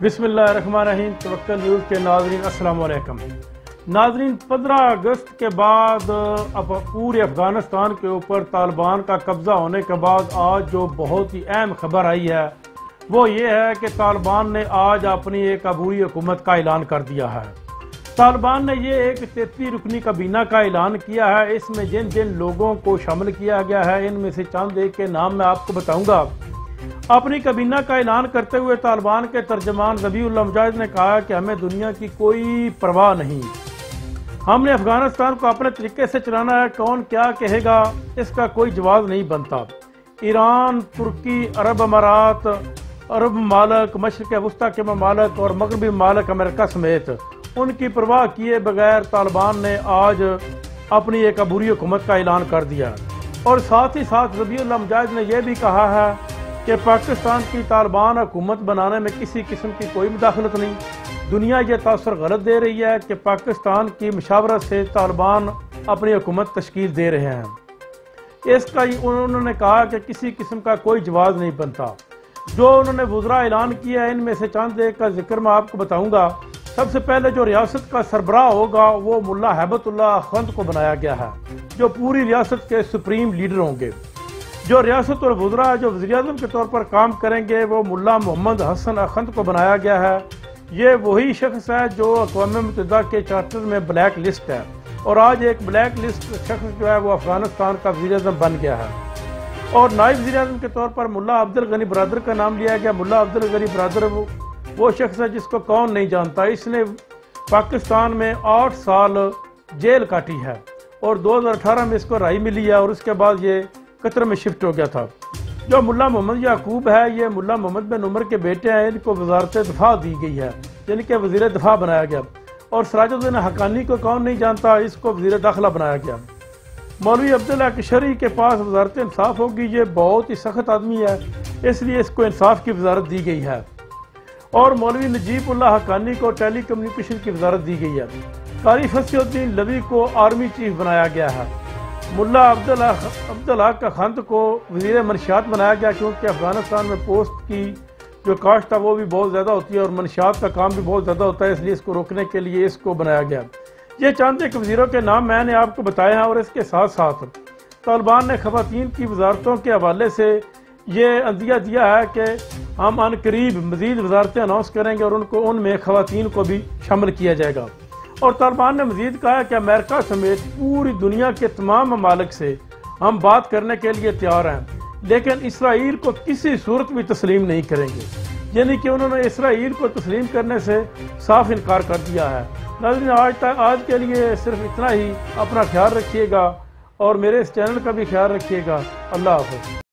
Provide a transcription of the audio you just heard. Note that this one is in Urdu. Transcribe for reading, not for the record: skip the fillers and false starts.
بسم اللہ الرحمن الرحیم۔ توکل نیوز کے ناظرین السلام علیکم۔ ناظرین، 15 اگست کے بعد پورے افغانستان کے اوپر طالبان کا قبضہ ہونے کے بعد آج جو بہت ہی اہم خبر آئی ہے وہ یہ ہے کہ طالبان نے آج اپنی ایک عبوری حکومت کا اعلان کر دیا ہے۔ طالبان نے یہ ایک 33 رکنی کابینہ کا اعلان کیا ہے۔ اس میں جن جن لوگوں کو شامل کیا گیا ہے ان میں سے چند ایک کے نام میں آپ کو بتاؤں گا۔ اپنی کابینہ کا اعلان کرتے ہوئے طالبان کے ترجمان ذبیح اللہ مجاہد نے کہا کہ ہمیں دنیا کی کوئی پرواہ نہیں، ہم نے افغانستان کو اپنے طریقے سے چلانا ہے، کون کیا کہے گا اس کا کوئی جواز نہیں بنتا۔ ایران، ترکی، عرب امارات، عرب ممالک، مشرق وسطیٰ کے ممالک اور مغربی ممالک امریکہ سمیت ان کی پرواہ کیے بغیر طالبان نے آج اپنی ایک عبوری حکومت کا اعلان کر دیا، اور ساتھ ہی ساتھ ذبیح اللہ مجاہد نے یہ بھی کہا ہے کہ پاکستان کی طالبان حکومت بنانے میں کسی قسم کی کوئی مداخلت نہیں۔ دنیا یہ تاثر غلط دے رہی ہے کہ پاکستان کی مشاورت سے طالبان اپنی حکومت تشکیل دے رہے ہیں۔ اس کا انہوں نے کہا کہ کسی قسم کا کوئی جواز نہیں بنتا۔ جو انہوں نے وزراء اعلان کیا ہے ان میں سے چند ایک کا ذکر میں آپ کو بتاؤں گا۔ سب سے پہلے جو ریاست کا سربراہ ہوگا وہ ملا ہیبت اللہ اخوند کو بنایا گیا ہے، جو پوری ریاست کے سپریم لیڈر ہوں گے۔ جو ریاست اور وزراء جو وزیر اعظم کے طور پر کام کریں گے وہ ملا محمد حسن اخند کو بنایا گیا ہے۔ یہ وہی شخص ہے جو اقوام متحدہ کے چارٹر میں بلیک لسٹ ہے، اور آج ایک بلیک لسٹ شخص جو ہے وہ افغانستان کا وزیر اعظم بن گیا ہے۔ اور نائب وزیر اعظم کے طور پر ملا عبدالغنی برادر کا نام لیا گیا۔ ملا عبدالغنی برادر وہ شخص ہے جس کو کون نہیں جانتا۔ اس نے پاکستان میں 8 سال جیل کاٹی ہے اور 2018 میں اس کو رہائی ملی ہے، اور اس کے بعد یہ قطر میں شفٹ ہو گیا تھا۔ جو ملا محمد یعقوب ہے یہ ملا محمد بن عمر کے بیٹے ہیں، ان کو وزارت دفاع دی گئی ہے، یعنی کہ وزیر دفاع بنایا گیا۔ اور سراج الدین حقانی کو کون نہیں جانتا، اس کو وزیر داخلہ بنایا گیا۔ مولوی عبداللہ کشری کے پاس وزارت انصاف ہوگی، یہ بہت ہی سخت آدمی ہے اس لیے اس کو انصاف کی وزارت دی گئی ہے۔ اور مولوی نجیب اللہ حقانی کو ٹیلی کمیونیکیشن کی وزارت دی گئی ہے۔ قاری فصیح الدین لوی کو آرمی چیف بنایا گیا ہے۔ ملا عبدالحق اخند کو وزیر منشیات بنایا گیا، کیونکہ افغانستان میں پوسٹ کی جو کاشت ہے وہ بھی بہت زیادہ ہوتی ہے اور منشیات کا کام بھی بہت زیادہ ہوتا ہے، اس لیے اس کو روکنے کے لیے اس کو بنایا گیا۔ یہ چند ایک وزیروں کے نام میں نے آپ کو بتائے ہیں، اور اس کے ساتھ ساتھ طالبان نے خواتین کی وزارتوں کے حوالے سے یہ عندیہ دیا ہے کہ ہم عن قریب مزید وزارتیں اناؤنس کریں گے اور ان میں خواتین کو بھی شامل کیا جائے گا۔ اور طالبان نے مزید کہا کہ امریکہ سمیت پوری دنیا کے تمام ممالک سے ہم بات کرنے کے لیے تیار ہیں، لیکن اسرائیل کو کسی صورت بھی تسلیم نہیں کریں گے، یعنی کہ انہوں نے اسرائیل کو تسلیم کرنے سے صاف انکار کر دیا ہے۔ ناظرین، آج کے لیے صرف اتنا ہی۔ اپنا خیال رکھیے گا اور میرے اس چینل کا بھی خیال رکھیے گا۔ اللہ حافظ۔